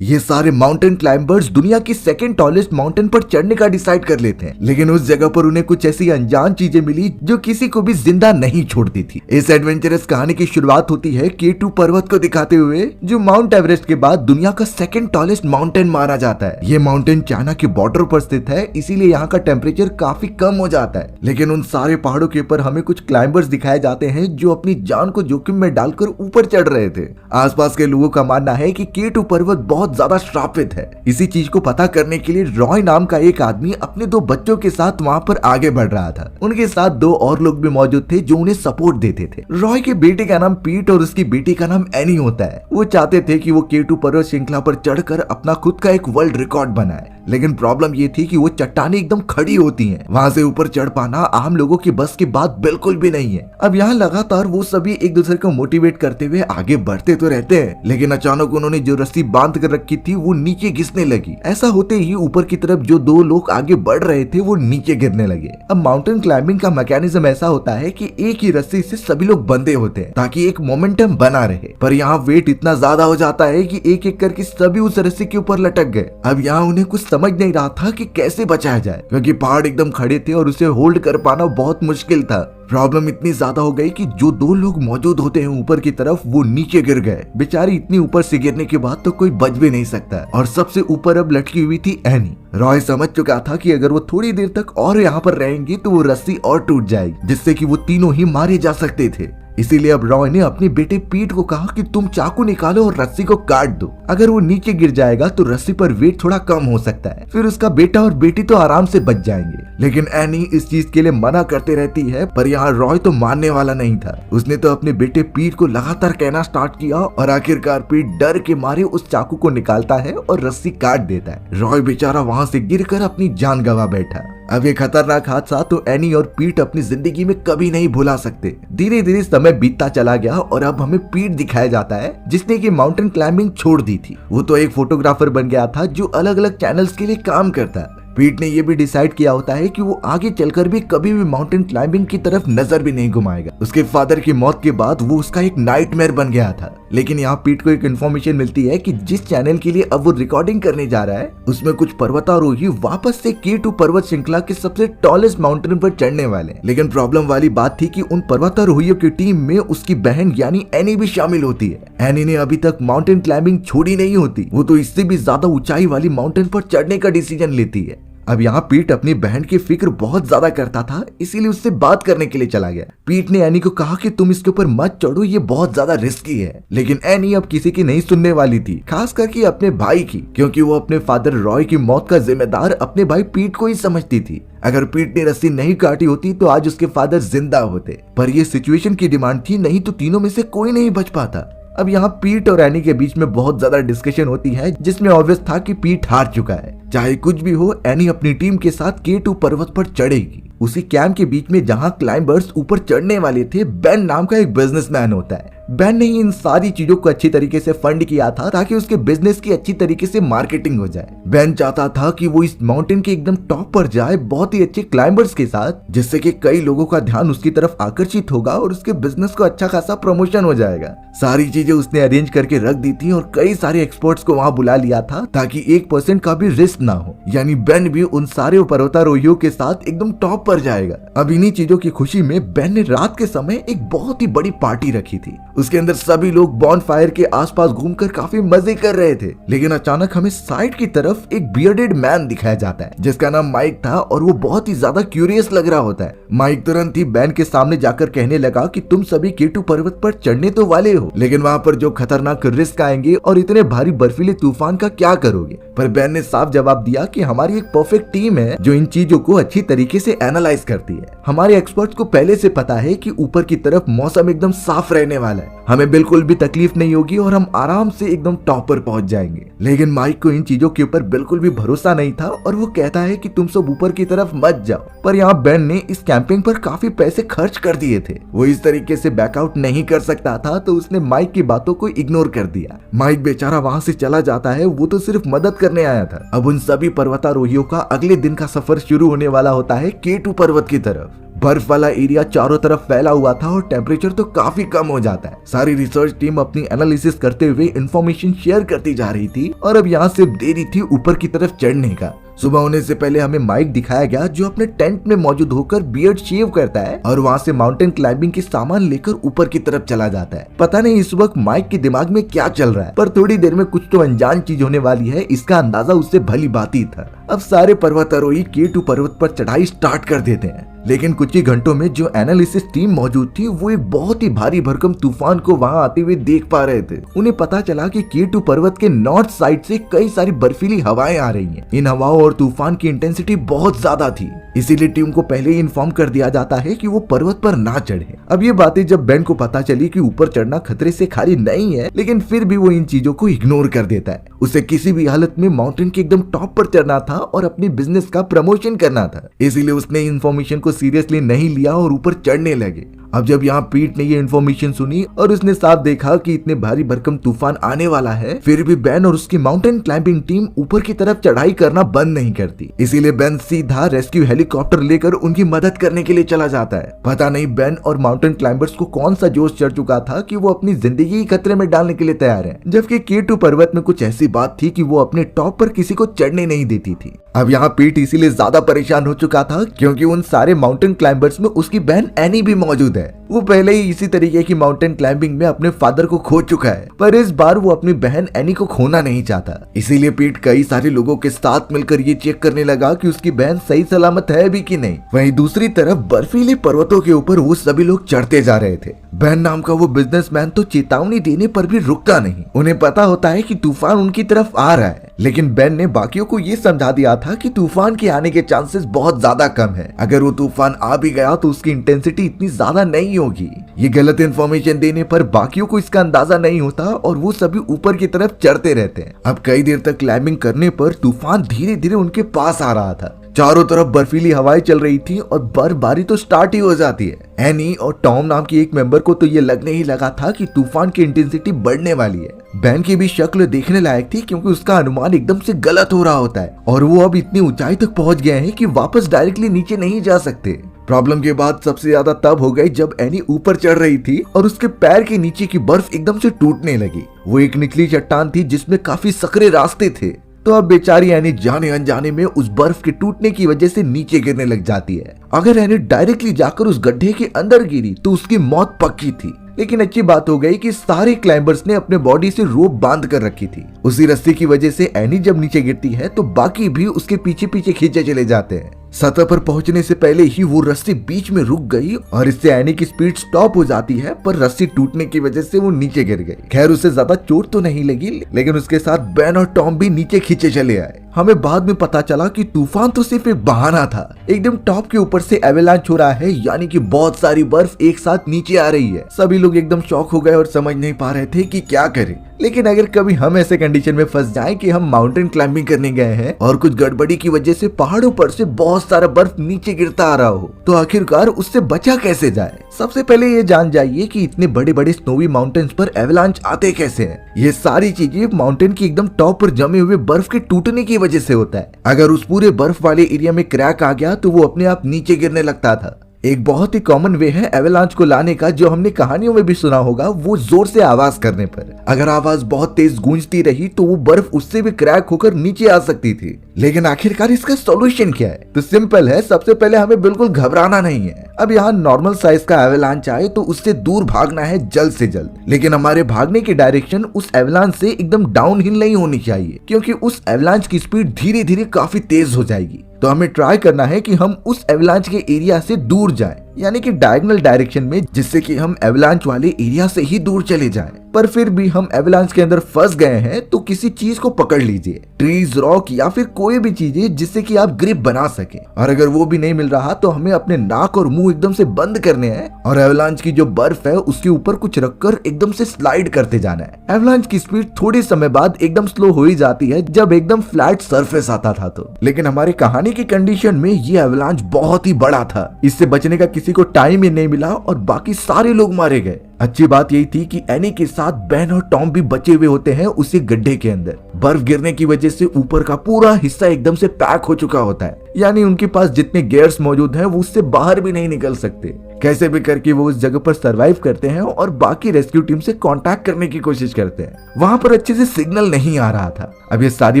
ये सारे mountain climbers दुनिया की सेकंड टॉलेस्ट माउंटेन पर चढ़ने का डिसाइड कर लेते हैं, लेकिन उस जगह पर उन्हें कुछ ऐसी अनजान चीजें मिली जो किसी को भी जिंदा नहीं छोड़ती थी। इस एडवेंचरस कहानी की शुरुआत होती है K2 पर्वत को दिखाते हुए, जो माउंट एवरेस्ट के बाद दुनिया का सेकंड टॉलेस्ट माउंटेन माना जाता है। ये माउंटेन चाइना के बॉर्डर पर स्थित है, इसीलिए यहाँ का टेम्परेचर काफी कम हो जाता है। लेकिन उन सारे पहाड़ों के ऊपर हमें कुछ क्लाइंबर्स दिखाए जाते हैं जो अपनी जान को जोखिम में डालकर ऊपर चढ़ रहे थे। आसपास के लोगों का मानना है कि K2 पर्वत बहुत ज्यादा श्रापित है। इसी चीज को पता करने के लिए रॉय नाम का एक आदमी अपने 2 बच्चों के साथ वहाँ पर आगे बढ़ रहा था। उनके साथ 2 और लोग भी मौजूद थे जो उन्हें सपोर्ट देते थे। रॉय के बेटे का नाम पीट और उसकी बेटी का नाम एनी होता है। वो चाहते थे कि वो K2 पर्वत श्रृंखला पर चढ़कर अपना खुद का एक वर्ल्ड रिकॉर्ड बनाए, लेकिन प्रॉब्लम ये थी कि वो चट्टानें एकदम खड़ी होती हैं। वहाँ से ऊपर चढ़ पाना आम लोगों की बस की बात बिल्कुल भी नहीं है। अब यहाँ लगातार वो सभी एक दूसरे को मोटिवेट करते हुए आगे बढ़ते तो रहते हैं, लेकिन अचानक उन्होंने जो रस्सी बांध कर रखी थी वो नीचे घिसने लगी। ऐसा होते ही ऊपर की तरफ जो 2 लोग आगे बढ़ रहे थे वो नीचे गिरने लगे। अब माउंटेन क्लाइंबिंग का मैकेनिज्म ऐसा होता है कि एक ही रस्सी से सभी लोग बंधे होते हैं ताकि एक मोमेंटम बना रहे, पर यहाँ वेट इतना ज्यादा हो जाता है कि एक एक करके सभी उस रस्सी के ऊपर लटक गए। अब यहाँ उन्हें कुछ समझ नहीं रहा था कि कैसे बचाया जाए, क्योंकि पहाड़ एकदम खड़े थे और उसे होल्ड कर पाना बहुत मुश्किल था। प्रॉब्लम इतनी ज्यादा हो गई कि जो 2 लोग मौजूद होते हैं ऊपर की तरफ वो नीचे गिर गए। बेचारी इतनी ऊपर से गिरने के बाद तो कोई बच भी नहीं सकता, और सबसे ऊपर अब लटकी हुई थी एनी। रॉय समझ चुका था कि अगर वो थोड़ी देर तक और यहाँ पर रहेंगे तो वो रस्सी और टूट जाएगी, जिससे कि वो तीनों ही मारे जा सकते थे। इसीलिए अब रॉय ने अपने बेटे पीट को कहा कि तुम चाकू निकालो और रस्सी को काट दो। अगर वो नीचे गिर जाएगा तो रस्सी पर वेट थोड़ा कम हो सकता है, फिर उसका बेटा और बेटी तो आराम से बच जाएंगे। लेकिन एनी इस चीज के लिए मना करते रहती है, पर यहाँ रॉय तो मानने वाला नहीं था। उसने तो अपने बेटे पीट को लगातार कहना स्टार्ट किया और आखिरकार पीट डर के मारे उस चाकू को निकालता है और रस्सी काट देता है। रॉय बेचारा वहाँ से गिरकर अपनी जान गंवा बैठा। अब ये खतरनाक हादसा तो एनी और पीट अपनी जिंदगी में कभी नहीं भुला सकते। धीरे धीरे समय बीतता चला गया और अब हमें पीट दिखाया जाता है, जिसने कि माउंटेन क्लाइंबिंग छोड़ दी थी। वो तो एक फोटोग्राफर बन गया था जो अलग अलग चैनल्स के लिए काम करता है। पीट ने ये भी डिसाइड किया होता है कि वो आगे चलकर भी कभी भी माउंटेन क्लाइंबिंग की तरफ नजर भी नहीं घुमाएगा। उसके फादर की मौत के बाद वो उसका एक नाइटमेयर बन गया था। लेकिन यहाँ पीट को एक इन्फॉर्मेशन मिलती है कि जिस चैनल के लिए अब वो रिकॉर्डिंग करने जा रहा है उसमें कुछ पर्वतारोही वापस से K2 पर्वत श्रृंखला के सबसे टॉलेस्ट माउंटेन पर चढ़ने वाले। लेकिन प्रॉब्लम वाली बात थी कि उन पर्वतारोहियों की टीम में उसकी बहन यानी एनी भी शामिल होती है। एनी ने अभी तक माउंटेन क्लाइंबिंग छोड़ी नहीं होती, वो तो इससे भी ज्यादा ऊंचाई वाली माउंटेन पर चढ़ने का डिसीजन लेती है। अब यहाँ पीट अपनी बहन की फिक्र बहुत ज्यादा करता था, इसीलिए उससे बात करने के लिए चला गया। पीट ने एनी को कहा कि तुम इसके ऊपर मत चढ़ो, ये बहुत ज्यादा रिस्की है। लेकिन एनी अब किसी की नहीं सुनने वाली थी, खास करके अपने भाई की, क्योंकि वो अपने फादर रॉय की मौत का जिम्मेदार अपने भाई पीट को ही समझती थी। अगर पीट ने रस्सी नहीं काटी होती तो आज उसके फादर जिंदा होते, पर ये सिचुएशन की डिमांड थी, नहीं तो तीनों में से कोई नहीं बच पाता। अब यहाँ पीट और एनी के बीच में बहुत ज्यादा डिस्कशन होती है, जिसमें ऑब्वियस था कि पीट हार चुका है। चाहे कुछ भी हो, एनी अपनी टीम के साथ K2 पर्वत पर चढ़ेगी। उसी कैंप के बीच में जहाँ क्लाइंबर्स ऊपर चढ़ने वाले थे, बेन नाम का एक बिजनेसमैन होता है। बेन ने ही इन सारी चीजों को अच्छी तरीके से फंड किया था ताकि उसके बिजनेस की अच्छी तरीके से मार्केटिंग हो जाए। बेन चाहता था कि वो इस माउंटेन के एकदम टॉप पर जाए बहुत ही अच्छे क्लाइंबर्स के साथ, जिससे कि कई लोगों का ध्यान उसकी तरफ आकर्षित होगा और उसके बिजनेस को अच्छा खासा प्रमोशन हो जाएगा। सारी चीजें उसने अरेंज करके रख दी थी और कई सारे एक्सपर्ट्स को वहाँ बुला लिया था ताकि 1% का भी रिस्क ना हो। यानी बेन भी उन सारे पर्वतारोहियों के साथ एकदम टॉप पर जाएगा। अब इन्हीं चीजों की खुशी में बेन ने रात के समय एक बहुत ही बड़ी पार्टी रखी थी। उसके अंदर सभी लोग बॉनफायर के आसपास घूमकर काफी मजे कर रहे थे। लेकिन अचानक हमें साइड की तरफ एक बियर्डेड मैन दिखाया जाता है, जिसका नाम माइक था, और वो बहुत ही ज्यादा क्यूरियस लग रहा होता है। माइक तुरंत ही बेन के सामने जाकर कहने लगा कि तुम सभी K2 पर्वत पर चढ़ने तो वाले हो, लेकिन वहाँ पर जो खतरनाक रिस्क आएंगे और इतने भारी बर्फीले तूफान का क्या करोगे। पर बेन ने साफ जवाब दिया कि हमारी एक परफेक्ट टीम है जो इन चीजों को अच्छी तरीके से एनालाइज करती है। हमारे एक्सपर्ट्स को पहले से पता है कि ऊपर की तरफ मौसम एकदम साफ रहने वाला है, हमें बिल्कुल भी तकलीफ नहीं होगी और हम आराम से एकदम टॉप पर पहुंच जाएंगे। लेकिन माइक को इन चीजों के ऊपर बिल्कुल भी भरोसा नहीं था और वो कहता है कि तुम सब ऊपर की तरफ मत जाओ। पर यहाँ बेन ने इस कैंपिंग पर काफी पैसे खर्च कर दिए थे, वो इस तरीके से बैकआउट नहीं कर सकता था, तो उसने माइक की बातों को इग्नोर कर दिया। माइक बेचारा वहाँ से चला जाता है, वो तो सिर्फ मदद करने आया था। अब उन सभी पर्वतारोहियों का अगले दिन का सफर शुरू होने वाला होता है K2 पर्वत की तरफ। बर्फ वाला एरिया चारों तरफ फैला हुआ था और टेम्परेचर तो काफी कम हो जाता है। सारी रिसर्च टीम अपनी एनालिसिस करते हुए इंफॉर्मेशन शेयर करती जा रही थी और अब यहाँ सिर्फ देरी थी ऊपर की तरफ चढ़ने का। सुबह होने से पहले हमें माइक दिखाया गया जो अपने टेंट में मौजूद होकर बियर्ड शेव करता है और वहाँ से माउंटेन क्लाइंबिंग के सामान लेकर ऊपर की तरफ चला जाता है। पता नहीं इस वक्त माइक के दिमाग में क्या चल रहा है, पर थोड़ी देर में कुछ तो अनजान चीज होने वाली है, इसका अंदाजा उससे भली भांति था। अब सारे पर्वतारोही K2 पर्वत पर चढ़ाई स्टार्ट कर देते हैं, लेकिन कुछ ही घंटों में जो एनालिसिस टीम मौजूद थी वो एक बहुत ही भारी भरकम तूफान को वहां आते हुए देख पा रहे थे। उन्हें पता चला कि K2 पर्वत के नॉर्थ साइड से कई सारी बर्फीली हवाएं आ रही हैं। इन हवाओं और तूफान की इंटेंसिटी बहुत ज्यादा थी, इसीलिए टीम को पहले ही इन्फॉर्म कर दिया जाता है कि वो पर्वत पर ना चढ़े। अब ये बातें जब बेन को पता चली कि ऊपर चढ़ना खतरे से खाली नहीं है, लेकिन फिर भी वो इन चीजों को इग्नोर कर देता है। उसे किसी भी हालत में माउंटेन के एकदम टॉप पर चढ़ना था और अपनी बिजनेस का प्रमोशन करना था, इसीलिए उसने इन्फॉर्मेशन को सीरियसली नहीं लिया और ऊपर चढ़ने लगे। अब जब यहाँ पीट ने ये इन्फॉर्मेशन सुनी और उसने साफ देखा कि इतने भारी भरकम तूफान आने वाला है, फिर भी बेन और उसकी माउंटेन क्लाइंबिंग टीम ऊपर की तरफ चढ़ाई करना बंद नहीं करती। इसीलिए बेन सीधा रेस्क्यू हेलीकॉप्टर लेकर उनकी मदद करने के लिए चला जाता है। पता नहीं बेन और माउंटेन क्लाइंबर्स को कौन सा जोश चढ़ चुका था कि वो अपनी जिंदगी खतरे में डालने के लिए तैयार है, जबकि K2 पर्वत में कुछ ऐसी बात थी कि वो अपने टॉप पर किसी को चढ़ने नहीं देती थी। अब यहाँ पीट इसीलिए ज्यादा परेशान हो चुका था क्योंकि उन सारे माउंटेन क्लाइंबर्स में उसकी बहन एनी भी मौजूद है। वो पहले ही इसी तरीके की माउंटेन क्लाइंबिंग में अपने फादर को खो चुका है, पर इस बार वो अपनी बहन एनी को खोना नहीं चाहता। इसीलिए पीट कई सारे लोगों के साथ मिलकर ये चेक करने लगा कि उसकी बहन सही सलामत है भी कि नहीं। वहीं दूसरी तरफ बर्फीले पर्वतों के ऊपर वो सभी लोग चढ़ते जा रहे थे। बहन नाम का वो बिजनेसमैन तो चेतावनी देने पर भी रुकता नहीं। उन्हें पता होता है कि तूफान उनकी तरफ आ रहा है, लेकिन बेन ने बाकियों को ये समझा दिया था कि तूफान के आने के चांसेस बहुत ज्यादा कम है। अगर वो तूफान आ भी गया तो उसकी इंटेंसिटी इतनी ज्यादा नहीं होगी। ये गलत इन्फॉर्मेशन देने पर बाकियों को इसका अंदाजा नहीं होता और वो सभी ऊपर की तरफ चढ़ते रहते हैं। अब कई देर तक क्लाइंबिंग करने पर तूफान धीरे धीरे उनके पास आ रहा था। चारों तरफ बर्फीली हवाएं चल रही थी और बर्फबारी तो स्टार्ट ही हो जाती है। एनी और टॉम नाम की एक मेंबर को तो ये लगने ही लगा था कि तूफान की इंटेंसिटी बढ़ने वाली है। बेन की भी शक्ल देखने लायक थी क्योंकि उसका अनुमान एकदम से गलत हो रहा होता है और वो अब इतनी ऊंचाई तक पहुंच गए हैं कि वापस डायरेक्टली नीचे नहीं जा सकते। प्रॉब्लम के बाद सबसे ज्यादा तब हो गई जब एनी ऊपर चढ़ रही थी और उसके पैर के नीचे की बर्फ एकदम से टूटने लगी। वो एक निचली चट्टान थी जिसमें काफी सकरे रास्ते थे, तो अब बेचारी एनी जाने अनजाने में उस बर्फ के टूटने की वजह से नीचे गिरने लग जाती है। अगर एनी डायरेक्टली जाकर उस गड्ढे के अंदर गिरी तो उसकी मौत पक्की थी। लेकिन अच्छी बात हो गई कि सारे क्लाइंबर्स ने अपने बॉडी से रोप बांध कर रखी थी। उसी रस्सी की वजह से एनी जब नीचे गिरती है तो बाकी भी उसके पीछे पीछे खींचे चले जाते हैं। सतह पर पहुंचने से पहले ही वो रस्सी बीच में रुक गई और इससे एनी की स्पीड स्टॉप हो जाती है, पर रस्सी टूटने की वजह से वो नीचे गिर गई। खैर उसे ज्यादा चोट तो नहीं लगी, लेकिन उसके साथ बेन और टॉम भी नीचे खींचे चले आए। हमें बाद में पता चला कि तूफान तो सिर्फ एक बहाना था। एकदम टॉप के ऊपर से एवेलांच हो रहा है, यानी कि बहुत सारी बर्फ एक साथ नीचे आ रही है। सभी लोग एकदम शॉक हो गए और समझ नहीं पा रहे थे कि क्या करें। लेकिन अगर कभी हम ऐसे कंडीशन में फंस जाएं कि हम माउंटेन क्लाइंबिंग करने गए हैं और कुछ गड़बड़ी की वजह से पहाड़ों पर से बहुत सारा बर्फ नीचे गिरता आ रहा हो, तो आखिरकार उससे बचा कैसे जाए। सबसे पहले ये जान जाइए कि इतने बड़े बड़े स्नोवी माउंटेन्स पर एवेलांच आते कैसे हैं। ये सारी चीजें माउंटेन की एकदम टॉप पर जमे हुए बर्फ के टूटने की वजह से होता है। अगर उस पूरे बर्फ वाले एरिया में क्रैक आ गया तो वो अपने आप नीचे गिरने लगता था। एक बहुत ही कॉमन वे है एवेलांच को लाने का, जो हमने कहानियों में भी सुना होगा, वो जोर से आवाज करने पर। अगर आवाज बहुत तेज गूंजती रही तो वो बर्फ उससे भी क्रैक होकर नीचे आ सकती थी। लेकिन आखिरकार इसका सॉल्यूशन क्या है? तो सिंपल है, सबसे पहले हमें बिल्कुल घबराना नहीं है। अब यहाँ नॉर्मल साइज का एवेलांच आए तो उससे दूर भागना है जल्द से जल्द, लेकिन हमारे भागने की डायरेक्शन उस एवेलांच से एकदम डाउनहिल नहीं होनी चाहिए, क्योंकि उस एवेलांच की स्पीड धीरे धीरे काफी तेज हो जाएगी। तो हमें ट्राई करना है कि हम उस एवेलांच के एरिया से दूर जाएं, यानी कि डायगोनल डायरेक्शन में, जिससे कि हम एवेलांच वाले एरिया से ही दूर चले जाएं। पर फिर भी हम एवेलांच के अंदर फंस गए हैं तो किसी चीज को पकड़ लीजिए, ट्रीज, रॉक या फिर कोई भी चीजें जिससे कि आप ग्रिप बना सके। और अगर वो भी नहीं मिल रहा तो हमें अपने नाक और मुंह एकदम से बंद करने हैं और एवेलांच की जो बर्फ है उसके ऊपर कुछ रखकर एकदम से स्लाइड करते जाना है। एवेलांच की स्पीड थोड़े समय बाद एकदम स्लो हो ही जाती है जब एकदम फ्लैट सरफेस आता था तो। लेकिन हमारी कहानी की कंडीशन में ये एवेलांच बहुत ही बड़ा था। इससे बचने का किसी को टाइम ही नहीं मिला और बाकी सारे लोग मारे गए। अच्छी बात यही थी कि एनी के साथ बेन और टॉम भी बचे हुए होते हैं उसी गड्ढे के अंदर। बर्फ गिरने की वजह से ऊपर का पूरा हिस्सा एकदम से पैक हो चुका होता है, यानी उनके पास जितने गियर्स मौजूद हैं वो उससे बाहर भी नहीं निकल सकते। कैसे भी करके वो उस जगह पर सरवाइव करते हैं और बाकी रेस्क्यू टीम से कांटेक्ट करने की कोशिश करते हैं। वहां पर अच्छे से सिग्नल नहीं आ रहा था। अब ये सारी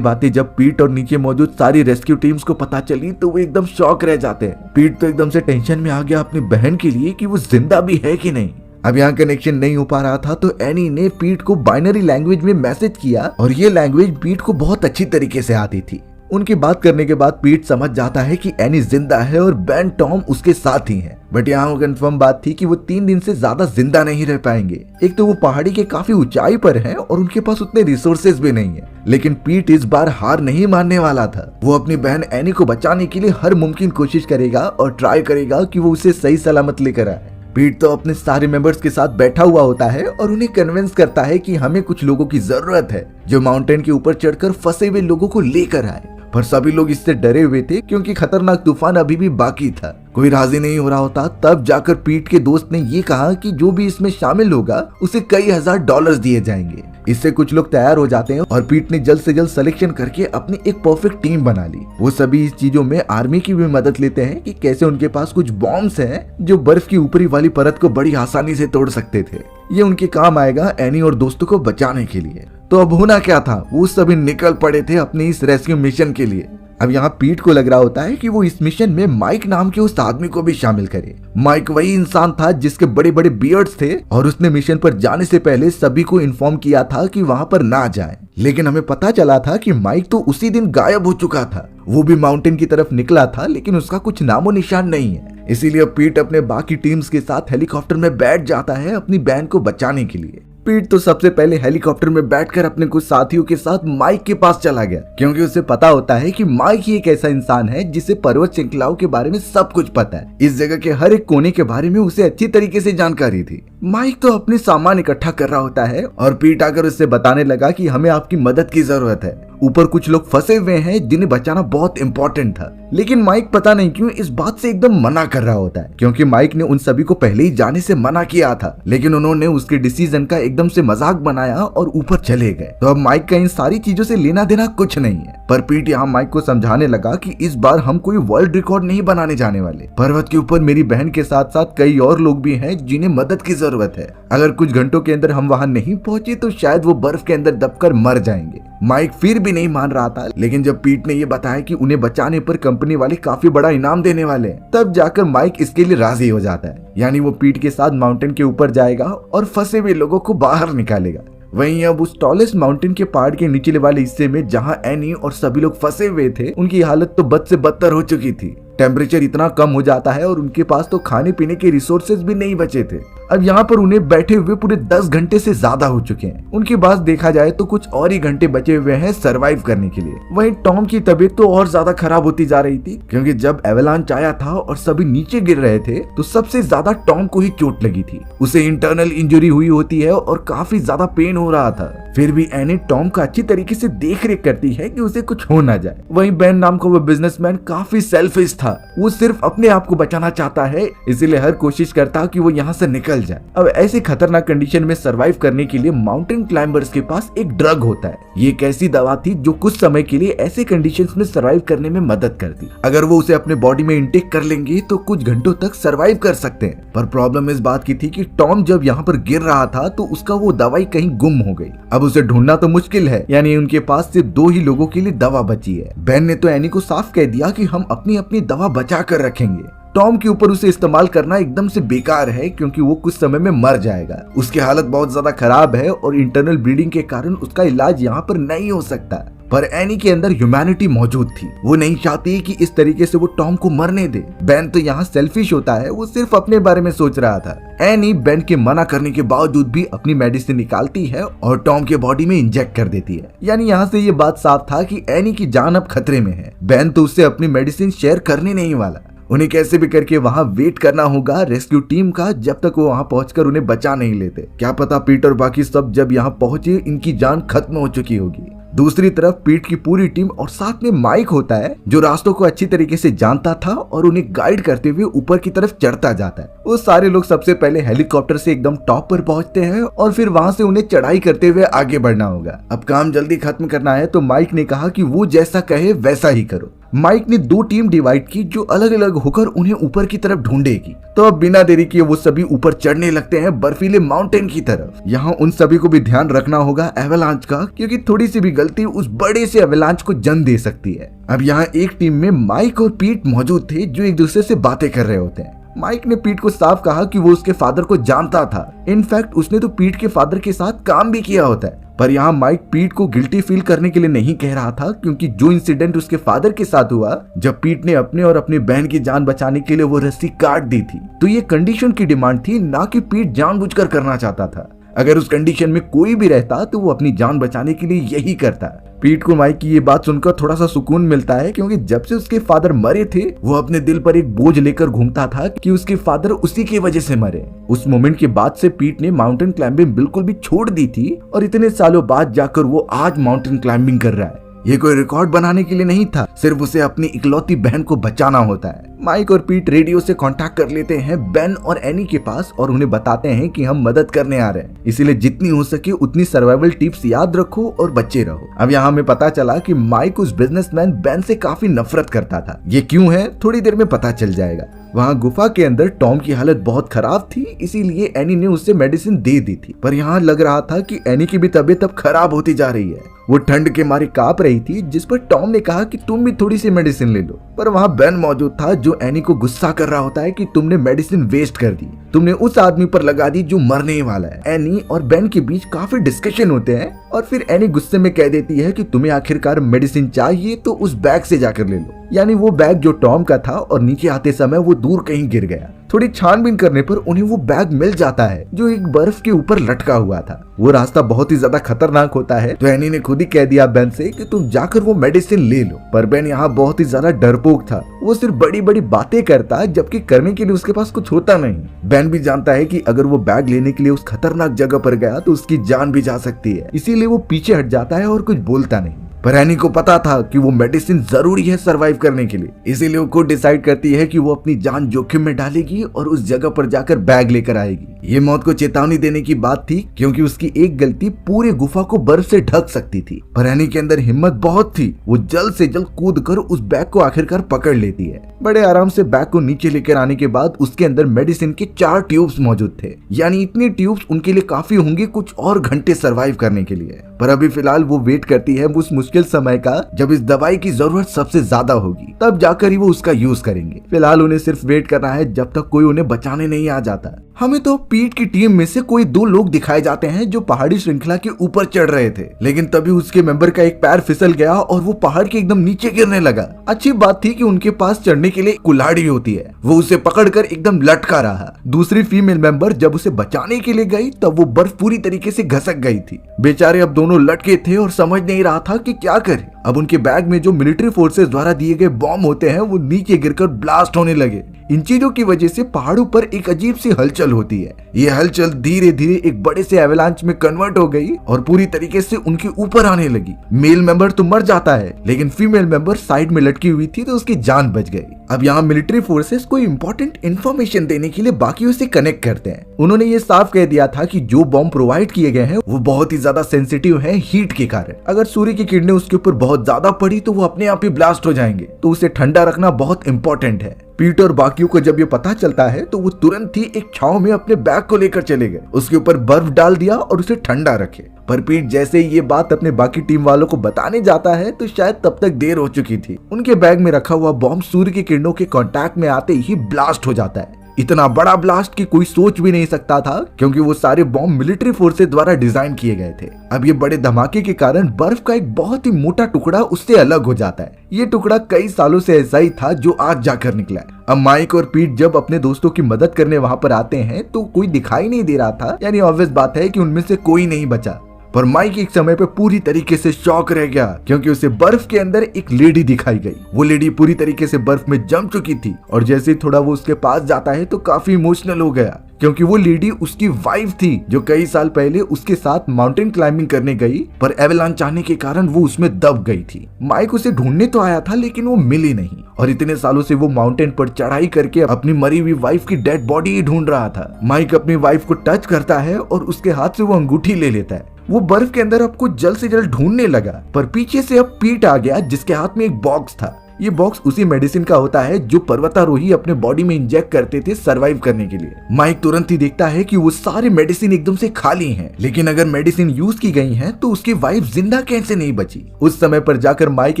बातें जब पीट और नीचे मौजूद सारी रेस्क्यू टीम्स को पता चली तो वो एकदम शॉक रह जाते हैं। पीट तो एकदम से टेंशन में आ गया अपनी बहन के लिए कि वो जिंदा भी है कि नहीं। अब यहाँ कनेक्शन नहीं हो पा रहा था तो एनी ने पीट को बाइनरी लैंग्वेज में मैसेज किया और ये लैंग्वेज पीट को बहुत अच्छी तरीके से आती थी। उनकी बात करने के बाद पीट समझ जाता है कि एनी जिंदा है और बेन टॉम उसके साथ ही हैं। बट यहाँ कंफर्म बात थी कि वो 3 दिन से ज्यादा जिंदा नहीं रह पाएंगे। एक तो वो पहाड़ी के काफी ऊंचाई पर हैं और उनके पास उतने रिसोर्सेज भी नहीं है। लेकिन पीट इस बार हार नहीं मानने वाला था। वो अपनी बहन एनी को बचाने के लिए हर मुमकिन कोशिश करेगा और ट्राई करेगा कि वो उसे सही सलामत लेकर आए। पीट तो अपने सारे मेंबर्स के साथ बैठा हुआ होता है और उन्हें कन्विंस करता है कि हमें कुछ लोगों की जरूरत है जो माउंटेन के ऊपर चढ़कर फंसे हुए लोगों को लेकर आए। पर सभी लोग इससे डरे हुए थे क्योंकि खतरनाक तूफान अभी भी बाकी था। कोई राजी नहीं हो रहा होता। तब जाकर पीट के दोस्त ने ये कहा कि जो भी इसमें शामिल होगा उसे कई हजार डॉलर्स दिए जाएंगे। इससे कुछ लोग तैयार हो जाते हैं और पीट ने जल्द से जल्द सिलेक्शन करके अपनी एक परफेक्ट टीम बना ली। वो सभी इस चीजों में आर्मी की भी मदद लेते हैं कि कैसे उनके पास कुछ बॉम्ब्स हैं जो बर्फ की ऊपरी वाली परत को बड़ी आसानी से तोड़ सकते थे। ये उनके काम आएगा एनी और दोस्तों को बचाने के लिए। तो अब होना क्या था, वो सभी निकल पड़े थे अपने इस रेस्क्यू मिशन के लिए। अब यहाँ पीट को लग रहा होता है कि वो इस मिशन में माइक नाम के उस आदमी को भी शामिल करे। माइक वही इंसान था जिसके बड़े बड़े बियर्ड्स थे और उसने मिशन पर जाने से पहले सभी को इन्फॉर्म किया था कि वहां पर ना जाएं। लेकिन हमें पता चला था कि माइक तो उसी दिन गायब हो चुका था। वो भी माउंटेन की तरफ निकला था लेकिन उसका कुछ नामो निशान नहीं है। इसीलिए पीट अपने बाकी टीम्स के साथ हेलीकॉप्टर में बैठ जाता है अपनी बहन को बचाने के लिए। पीट तो सबसे पहले हेलीकॉप्टर में बैठकर अपने कुछ साथियों के साथ माइक के पास चला गया क्योंकि उसे पता होता है कि माइक ही एक ऐसा इंसान है जिसे पर्वत श्रृंखलाओं के बारे में सब कुछ पता है। इस जगह के हर एक कोने के बारे में उसे अच्छी तरीके से जानकारी थी। माइक तो अपने सामान इकट्ठा कर रहा होता है और पीट आकर उससे बताने लगा कि हमें आपकी मदद की जरूरत है। ऊपर कुछ लोग फंसे हुए हैं जिन्हें बचाना बहुत इंपॉर्टेंट था। लेकिन माइक पता नहीं क्यों इस बात से एकदम मना कर रहा होता है क्योंकि माइक ने उन सभी को पहले ही जाने से मना किया था। लेकिन उन्होंने उसके डिसीजन का एकदम से मजाक बनाया और ऊपर चले गए। तो अब माइक का इन सारी चीजों से लेना देना कुछ नहीं है। पर पीट यहाँ माइक को समझाने लगा कि इस बार हम कोई वर्ल्ड रिकॉर्ड नहीं बनाने जाने वाले। पर्वत के ऊपर मेरी बहन के साथ साथ कई और लोग भी हैं जिन्हें मदद की जरूरत है। अगर कुछ घंटों के अंदर हम वहां नहीं पहुंचे तो शायद वो बर्फ के अंदर दबकर मर जाएंगे। माइक फिर भी नहीं मान रहा था। लेकिन जब पीट ने ये बताया कि उन्हें बचाने पर कंपनी वाले काफी बड़ा इनाम देने वाले हैं, तब जाकर माइक इसके लिए राजी हो जाता है। यानी वो पीट के साथ माउंटेन के ऊपर जाएगा और फंसे हुए लोगों को बाहर निकालेगा। वहीं अब उस टॉलेस्ट माउंटेन के पहाड़ के निचले वाले हिस्से में जहां एनी और सभी लोग फंसे हुए थे, उनकी हालत तो बद से बदतर हो चुकी थी। टेम्परेचर इतना कम हो जाता है और उनके पास तो खाने पीने के रिसोर्सेज भी नहीं बचे थे। अब यहाँ पर उन्हें बैठे हुए पूरे 10 घंटे से ज्यादा हो चुके हैं। उनके पास देखा जाए तो कुछ और ही घंटे बचे हुए हैं सरवाइव करने के लिए। वहीं टॉम की तबीयत तो और ज्यादा खराब होती जा रही थी क्योंकि जब एवलांच आया था और सभी नीचे गिर रहे थे तो सबसे ज्यादा टॉम को ही चोट लगी थी। उसे इंटरनल इंजरी हुई होती है और काफी ज्यादा पेन हो रहा था। फिर भी एनी टॉम का अच्छी तरीके से देख रेख करती है कि उसे कुछ हो ना जाए। वहीं बेन नाम का वो बिजनेसमैन काफी सेल्फिश था। वो सिर्फ अपने आप को बचाना चाहता है, इसीलिए हर कोशिश करता कि वो यहाँ से निकल जाए। अब ऐसी खतरनाक कंडीशन में सरवाइव करने के लिए माउंटेन क्लाइंबर्स के पास एक ड्रग होता है। ये एक ऐसी दवा थी जो कुछ समय के लिए ऐसे कंडीशंस में सरवाइव करने में मदद करती। अगर वो उसे अपने बॉडी में इंटेक कर लेंगे तो कुछ घंटों तक सरवाइव कर सकते हैं। पर प्रॉब्लम इस बात की थी कि टॉम जब यहाँ पर गिर रहा था तो उसका वो दवाई कहीं गुम हो गई। अब उसे ढूंढना तो मुश्किल है, यानी उनके पास सिर्फ 2 ही लोगों के लिए दवा बची है। बेन ने तो एनी को साफ कह दिया कि हम अपनी अपनी दवा बचा कर रखेंगे। टॉम के ऊपर उसे इस्तेमाल करना एकदम से बेकार है क्योंकि वो कुछ समय में मर जाएगा। उसकी हालत बहुत ज्यादा खराब है और इंटरनल ब्लीडिंग के कारण उसका इलाज यहाँ पर नहीं हो सकता। पर एनी के अंदर ह्यूमैनिटी मौजूद थी। वो नहीं चाहती कि इस तरीके से वो टॉम को मरने दे। बेन तो यहाँ सेल्फिश होता है, वो सिर्फ अपने बारे में सोच रहा था। एनी बेन के मना करने के बावजूद भी अपनी मेडिसिन निकालती है और टॉम के बॉडी में इंजेक्ट कर देती है। यानी यहाँ से ये बात साफ था कि एनी की जान अब खतरे में है। बेन तो उससे अपनी मेडिसिन शेयर करने नहीं वाला। उन्हें कैसे भी करके वहां वेट करना होगा रेस्क्यू टीम का जब तक वो वहां पहुंचकर उन्हें बचा नहीं लेते। क्या पता पीटर और बाकी सब जब यहाँ पहुंचे इनकी जान खत्म हो चुकी होगी। दूसरी तरफ पीट की पूरी टीम और साथ में माइक होता है जो रास्तों को अच्छी तरीके से जानता था और उन्हें गाइड करते हुए ऊपर की तरफ चढ़ता जाता है। वो सारे लोग सबसे पहले हेलीकॉप्टर से एकदम टॉप पर पहुंचते हैं और फिर वहां से उन्हें चढ़ाई करते हुए आगे बढ़ना होगा। अब काम जल्दी खत्म करना है तो माइक ने कहा कि वो जैसा कहे वैसा ही करो। माइक ने 2 टीम डिवाइड की जो अलग अलग होकर उन्हें ऊपर की तरफ ढूंढेगी। तो अब बिना देरी किए वो सभी ऊपर चढ़ने लगते हैं बर्फीले माउंटेन की तरफ। यहाँ उन सभी को भी ध्यान रखना होगा एवलांच का, क्योंकि थोड़ी सी भी गलती उस बड़े से एवलांच को जन्म दे सकती है। अब यहाँ एक टीम में माइक और पीट मौजूद थे जो एक दूसरे से बातें कर रहे होते हैं। माइक ने पीट को साफ कहा कि वो उसके फादर को जानता था। इनफैक्ट उसने तो पीट के फादर के साथ काम भी किया होता है। पर यहाँ माइक पीट को गिल्टी फील करने के लिए नहीं कह रहा था, क्योंकि जो इंसिडेंट उसके फादर के साथ हुआ जब पीट ने अपने और अपनी बहन की जान बचाने के लिए वो रस्सी काट दी थी, तो ये कंडीशन की डिमांड थी, ना कि पीट जानबूझकर करना चाहता था। अगर उस कंडीशन में कोई भी रहता तो वो अपनी जान बचाने के लिए यही करता। पीट को माइक की ये बात सुनकर थोड़ा सा सुकून मिलता है, क्योंकि जब से उसके फादर मरे थे वो अपने दिल पर एक बोझ लेकर घूमता था कि उसके फादर उसी की वजह से मरे। उस मोमेंट के बाद से पीट ने माउंटेन क्लाइंबिंग बिल्कुल भी छोड़ दी थी और इतने सालों बाद जाकर वो आज माउंटेन क्लाइंबिंग कर रहा है। ये कोई रिकॉर्ड बनाने के लिए नहीं था, सिर्फ उसे अपनी इकलौती बहन को बचाना होता है। माइक और पीट रेडियो से कांटेक्ट कर लेते हैं बेन और एनी के पास और उन्हें बताते हैं कि हम मदद करने आ रहे हैं, इसीलिए जितनी हो सके उतनी सर्वाइवल टिप्स याद रखो और बचे रहो। अब यहाँ हमें पता चला कि माइक उस बिजनेसमैन बेन से काफी नफरत करता था। ये क्यों है थोड़ी देर में पता चल जाएगा। वहाँ गुफा के अंदर टॉम की हालत बहुत खराब थी, इसीलिए एनी ने उसे मेडिसिन दे दी थी। पर यहाँ लग रहा था कि एनी की भी तबीयत अब खराब होती जा रही है। वो ठंड के मारे कांप रही थी, जिस पर टॉम ने कहा कि तुम भी थोड़ी सी मेडिसिन ले लो। पर वहाँ बेन मौजूद था जो एनी को गुस्सा कर रहा होता है कि तुमने मेडिसिन वेस्ट कर दी, तुमने उस आदमी पर लगा दी जो मरने ही वाला है। एनी और बेन के बीच काफी डिस्कशन होते हैं और फिर एनी गुस्से में कह देती है कि तुम्हें आखिरकार मेडिसिन चाहिए तो उस बैग से जाकर ले लो। यानी वो बैग जो टॉम का था और नीचे आते समय वो दूर कहीं गिर गया। थोड़ी छानबीन करने पर उन्हें वो बैग मिल जाता है जो एक बर्फ के ऊपर लटका हुआ था। वो रास्ता बहुत ही ज्यादा खतरनाक होता है, तो एनी ने खुद ही कह दिया बेन से कि तुम जाकर वो मेडिसिन ले लो। पर बेन यहाँ बहुत ही ज्यादा डरपोक था, वो सिर्फ बड़ी बड़ी बातें करता जबकि करने के लिए उसके पास कुछ होता नहीं। बेन भी जानता है कि अगर वो बैग लेने के लिए उस खतरनाक जगह पर गया तो उसकी जान भी जा सकती है, इसीलिए वो पीछे हट जाता है और कुछ बोलता नहीं। पर एनी को पता था कि वो मेडिसिन जरूरी है सरवाइव करने के लिए, इसीलिए वो खुद डिसाइड करती है कि वो अपनी जान जोखिम में डालेगी और उस जगह पर जाकर बैग लेकर आएगी। ये मौत को चेतावनी देने की बात थी, क्योंकि उसकी एक गलती पूरे गुफा को बर्फ से ढक सकती थी। पर एनी के अंदर हिम्मत बहुत थी, वो जल्द से जल्द कूद कर उस बैग को आखिरकार पकड़ लेती है। बड़े आराम से बैग को नीचे लेकर आने के बाद उसके अंदर मेडिसिन के 4 ट्यूब्स मौजूद थे, यानी इतनी ट्यूब्स उनके लिए काफी होंगी कुछ और घंटे सरवाइव करने के लिए। पर अभी फिलहाल वो वेट करती है उस मुश्किल समय का जब इस दवाई की जरूरत सबसे ज्यादा होगी, तब जाकर ही वो उसका यूज करेंगे। फिलहाल उन्हें सिर्फ वेट करना है जब तक कोई उन्हें बचाने नहीं आ जाता। हमें तो पीट की टीम में से कोई 2 लोग दिखाए जाते हैं जो पहाड़ी श्रृंखला के ऊपर चढ़ रहे थे, लेकिन तभी उसके मेंबर का एक पैर फिसल गया और वो पहाड़ के एकदम नीचे गिरने लगा। अच्छी बात थी कि उनके पास चढ़ने के लिए कुल्हाड़ी होती है, वो उसे पकड़कर एकदम लटका रहा। दूसरी फीमेल मेंबर जब उसे बचाने के लिए गई तब वो बर्फ पूरी तरीके से घसक गई थी। बेचारे अब दोनों लटके थे और समझ नहीं रहा था कि क्या करे। अब उनके बैग में जो मिलिट्री फोर्सेस द्वारा दिए गए बॉम्ब होते हैं वो नीचे गिरकर ब्लास्ट होने लगे। इन चीजों की वजह से पहाड़ों पर एक अजीब सी हलचल होती है। ये हलचल धीरे धीरे एक बड़े से एवलांच में कन्वर्ट हो गई और पूरी तरीके से उनके ऊपर आने लगी। मेल मेंबर तो मर जाता है, लेकिन फीमेल मेंबर साइड में लटकी हुई थी तो उसकी जान बच गई। अब यहाँ मिलिट्री फोर्सेस को इम्पोर्टेंट इन्फॉर्मेशन देने के लिए बाकियों से कनेक्ट करते हैं। उन्होंने ये साफ कह दिया था कि जो बॉम्ब प्रोवाइड किए गए हैं वो बहुत ही ज्यादा सेंसिटिव है हीट के कारण। अगर सूर्य की किरणें उसके ऊपर बहुत ज्यादा पड़ी तो वो अपने आप ही ब्लास्ट हो जाएंगे, तो उसे ठंडा रखना बहुत इंपॉर्टेंट है। पीट और बाकियों को जब ये पता चलता है तो वो तुरंत ही एक छांव में अपने बैग को लेकर चले गए, उसके ऊपर बर्फ डाल दिया और उसे ठंडा रखे। पर पीट जैसे ही ये बात अपने बाकी टीम वालों को बताने जाता है तो शायद तब तक देर हो चुकी थी। उनके बैग में रखा हुआ बॉम्ब सूर्य की किरणों के कांटेक्ट में आते ही ब्लास्ट हो जाता है। इतना बड़ा ब्लास्ट कि कोई सोच भी नहीं सकता था, क्योंकि वो सारे बॉम्ब मिलिट्री फोर्सेस द्वारा डिजाइन किए गए थे। अब ये बड़े धमाके के कारण बर्फ का एक बहुत ही मोटा टुकड़ा उससे अलग हो जाता है। ये टुकड़ा कई सालों से ऐसा ही था जो आज जाकर निकला है। अब माइक और पीट जब अपने दोस्तों की मदद करने वहां पर आते हैं तो कोई दिखाई नहीं दे रहा था, यानी ऑब्वियस बात है कि उनमें से कोई नहीं बचा। पर माइक एक समय पे पूरी तरीके से शॉक रह गया क्योंकि उसे बर्फ के अंदर एक लेडी दिखाई गई। वो लेडी पूरी तरीके से बर्फ में जम चुकी थी और जैसे ही थोड़ा वो उसके पास जाता है तो काफी इमोशनल हो गया क्योंकि वो लेडी उसकी वाइफ थी जो कई साल पहले उसके साथ माउंटेन क्लाइंबिंग करने गई, पर एवलांच आने के कारण वो उसमें दब गई थी। माइक उसे ढूंढने तो आया था लेकिन वो मिली नहीं और इतने सालों से वो माउंटेन पर चढ़ाई करके अपनी मरी हुई वाइफ की डेड बॉडी ही ढूंढ रहा था। माइक अपनी वाइफ को टच करता है और उसके हाथ से वो अंगूठी ले लेता है। वो बर्फ के अंदर अब कुछ जल्द से जल्द ढूंढने लगा, पर पीछे से अब पीट आ गया जिसके हाथ में एक बॉक्स था। ये बॉक्स उसी मेडिसिन का होता है जो पर्वतारोही अपने बॉडी में इंजेक्ट करते थे सरवाइव करने के लिए। माइक तुरंत ही देखता है कि वो सारे मेडिसिन एकदम से खाली हैं, लेकिन अगर मेडिसिन यूज की गई हैं तो उसकी वाइफ जिंदा कैसे नहीं बची। उस समय पर जाकर माइक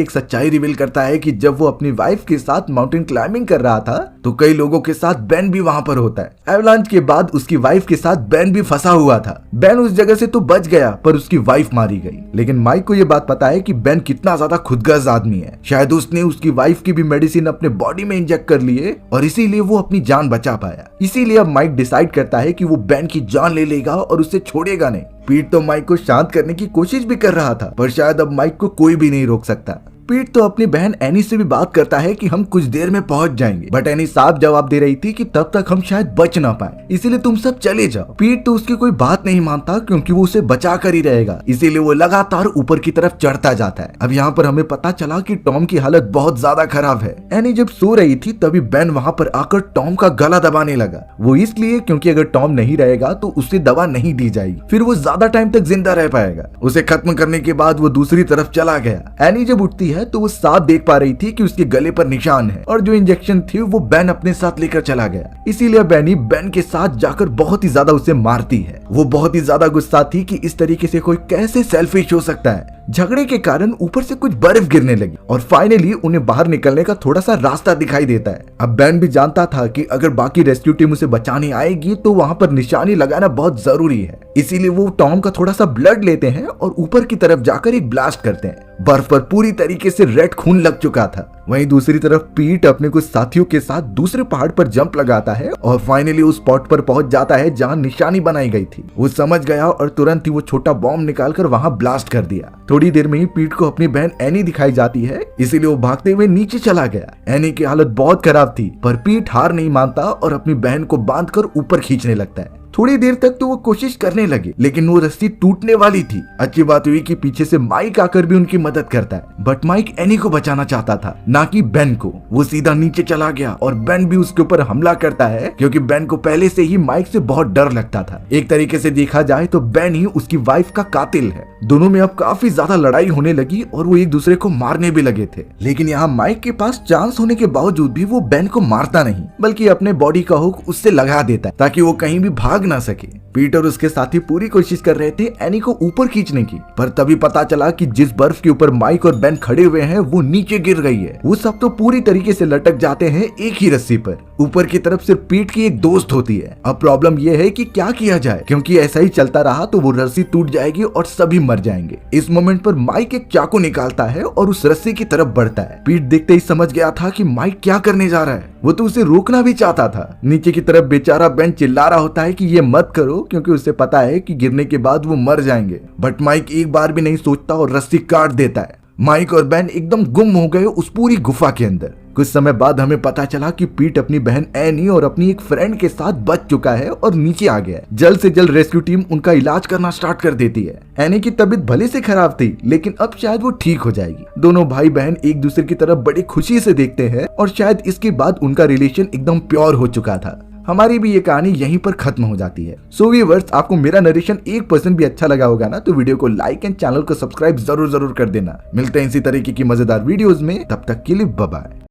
एक सच्चाई रिवील करता है कि जब वो अपनी वाइफ के साथ माउंटेन क्लाइंबिंग कर रहा था तो कई लोगों के साथ बेन भी वहां पर होता है। एवलांच के बाद उसकी वाइफ के साथ बेन भी फंसा हुआ था। बेन उस जगह से तो बच गया पर उसकी वाइफ मारी गई। लेकिन माइक को ये बात पता है कि बेन कितना ज्यादा खुदगर्ज आदमी है। शायद उसने उसकी वाइफ की भी मेडिसिन अपने बॉडी में इंजेक्ट कर लिए और इसीलिए वो अपनी जान बचा पाया। इसीलिए अब माइक डिसाइड करता है कि वो बेन की जान ले लेगा और उसे छोड़ेगा नहीं। पीट तो माइक को शांत करने की कोशिश भी कर रहा था पर शायद अब माइक को कोई भी नहीं रोक सकता। पीट तो अपनी बहन एनी से भी बात करता है कि हम कुछ देर में पहुंच जाएंगे, बट एनी साफ जवाब दे रही थी कि तब तक हम शायद बच ना पाए, इसीलिए तुम सब चले जाओ। पीट तो उसकी कोई बात नहीं मानता क्योंकि वो उसे बचा कर ही रहेगा, इसीलिए वो लगातार ऊपर की तरफ चढ़ता जाता है। अब यहाँ पर हमें पता चला कि टॉम की हालत बहुत ज्यादा खराब है। एनी जब सो रही थी तभी बेन वहाँ पर आकर टॉम का गला दबाने लगा। वो इसलिए क्योंकि अगर टॉम नहीं रहेगा तो उसे दवा नहीं दी जाएगी, फिर वो ज्यादा टाइम तक जिंदा रह पाएगा। उसे खत्म करने के बाद वो दूसरी तरफ चला गया। एनी जब उठती है तो वो साफ देख पा रही थी कि उसके गले पर निशान है और जो इंजेक्शन थी वो बेन अपने साथ लेकर चला गया। इसीलिए बेनी बेन के साथ जाकर बहुत ही ज्यादा उसे मारती है। वो बहुत ही ज्यादा गुस्सा थी कि इस तरीके से कोई कैसे सेल्फिश हो सकता है। झगड़े के कारण ऊपर से कुछ बर्फ गिरने लगी और फाइनली उन्हें बाहर निकलने का थोड़ा सा रास्ता दिखाई देता है। अब बेन भी जानता था कि अगर बाकी रेस्क्यू टीम उसे बचाने आएगी तो वहां पर निशानी लगाना बहुत जरूरी है, इसीलिए वो टॉम का थोड़ा सा ब्लड लेते हैं और ऊपर की तरफ जाकर एक ब्लास्ट करते हैं। बर्फ पर पूरी तरीके से रेड खून लग चुका था। वहीं दूसरी तरफ पीट अपने कुछ साथियों के साथ दूसरे पहाड़ पर जंप लगाता है और फाइनली उस स्पॉट पर पहुंच जाता है जहां निशानी बनाई गई थी। वो समझ गया और तुरंत ही वो छोटा बॉम्ब निकालकर वहां ब्लास्ट कर दिया। थोड़ी देर में ही पीट को अपनी बहन एनी दिखाई जाती है, इसीलिए वो भागते हुए नीचे चला गया। एनी की हालत बहुत खराब थी पर पीट हार नहीं मानता और अपनी बहन को बांधकर ऊपर खींचने लगता है। थोड़ी देर तक तो वो कोशिश करने लगे लेकिन वो रस्सी टूटने वाली थी। अच्छी बात हुई कि पीछे से माइक आकर भी उनकी मदद करता है, बट माइक एनी को बचाना चाहता था ना कि बेन को। वो सीधा नीचे चला गया और बेन भी उसके ऊपर हमला करता है क्योंकि बेन को पहले से ही माइक से बहुत डर लगता था। एक तरीके से देखा जाए तो बेन ही उसकी वाइफ का कातिल है। दोनों में अब काफी ज्यादा लड़ाई होने लगी और वो एक दूसरे को मारने भी लगे थे, लेकिन यहाँ माइक के पास चांस होने के बावजूद भी वो बेन को मारता नहीं बल्कि अपने बॉडी का हुक उससे लगा देता है ताकि वो कहीं भी भाग ना सके। पीटर और उसके साथी पूरी कोशिश कर रहे थे एनी को ऊपर खींचने की, पर तभी पता चला कि जिस बर्फ के ऊपर माइक और बेन खड़े हुए हैं वो नीचे गिर गई है। वो सब तो पूरी तरीके से लटक जाते हैं एक ही रस्सी पर। ऊपर की तरफ सिर्फ पीट की एक दोस्त होती है। अब प्रॉब्लम ये है कि क्या किया जाए क्योंकि ऐसा ही चलता रहा तो वो रस्सी टूट जाएगी और सभी मर जाएंगे। इस मोमेंट पर माइक एक चाकू निकालता है और उस रस्सी की तरफ बढ़ता है। पीट देखते ही समझ गया था कि माइक क्या करने जा रहा है। वो तो उसे रोकना भी चाहता था। नीचे की तरफ बेचारा बेन चिल्ला रहा होता है कि ये मत करो क्योंकि उसे पता है कि गिरने के बाद वो मर जाएंगे, बट माइक एक बार भी नहीं सोचता और रस्सी काट देता है। माइक और बेन एकदम गुम हो गए उस पूरी गुफा के अंदर। कुछ समय बाद हमें पता चला कि पीट अपनी बहन एनी और अपनी एक फ्रेंड के साथ बच चुका है और नीचे आ गया है। जल्द से जल्द रेस्क्यू टीम उनका इलाज करना स्टार्ट कर देती है। एनी की तबीयत भले से खराब थी लेकिन अब शायद वो ठीक हो जाएगी। दोनों भाई बहन एक दूसरे की तरफ बड़ी खुशी से देखते हैं और शायद इसके बाद उनका रिलेशन एकदम प्योर हो चुका था। हमारी भी ये कहानी यहीं पर खत्म हो जाती है। सो व्यूअर्स, आपको मेरा नरेशन 1% भी अच्छा लगा होगा ना, तो वीडियो को लाइक एंड चैनल को सब्सक्राइब जरूर कर देना। मिलते हैं इसी तरीके की मजेदार वीडियोस में, तब तक के लिए बाय बाय।